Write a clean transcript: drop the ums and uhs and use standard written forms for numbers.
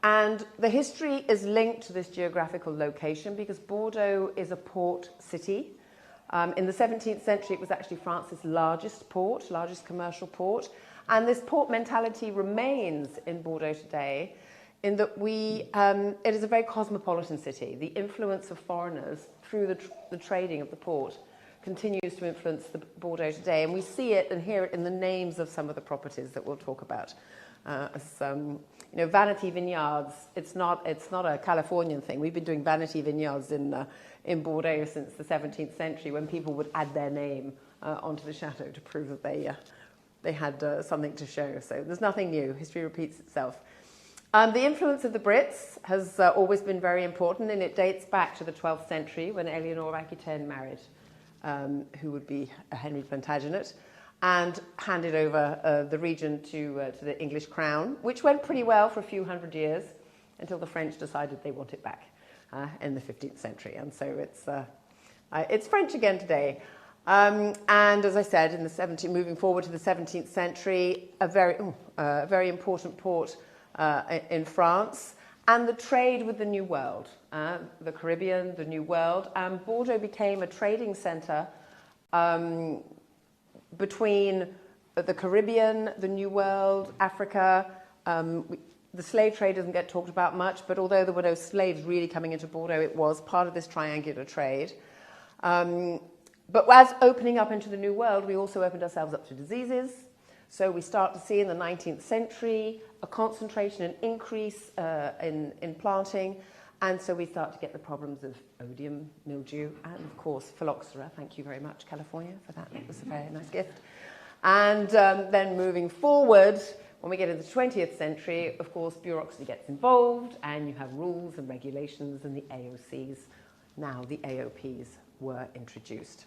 And the history is linked to this geographical location because Bordeaux is a port city. In the 17th century, it was actually France's largest port, largest commercial port. And this port mentality remains in Bordeaux today in that it is a very cosmopolitan city. The influence of foreigners through the trading of the port continues to influence the Bordeaux today. And we see it and hear it in the names of some of the properties that we'll talk about. Vanity vineyards, it's not a Californian thing. We've been doing vanity vineyards in Bordeaux since the 17th century when people would add their name onto the chateau to prove that they had something to show. So there's nothing new. History repeats itself. The influence of the Brits has always been very important, and it dates back to the 12th century when Eleanor of Aquitaine married, who would be Henry Plantagenet, and handed over the region to the English crown, which went pretty well for a few hundred years until the French decided they want it back in the 15th century. And so it's French again today. And as I said, moving forward to the 17th century, a very important port in France, and the trade with the New World, the Caribbean, the New World, and Bordeaux became a trading centre between the Caribbean, the New World, Africa. The slave trade doesn't get talked about much, but although there were no slaves really coming into Bordeaux, it was part of this triangular trade. But as opening up into the New World, we also opened ourselves up to diseases. So we start to see in the 19th century a concentration and increase in planting. And so we start to get the problems of odium, mildew, and of course phylloxera. Thank you very much, California, for that. It was a very nice gift. And then moving forward, when we get into the 20th century, of course, bureaucracy gets involved, and you have rules and regulations, and the AOCs, now the AOPs, were introduced.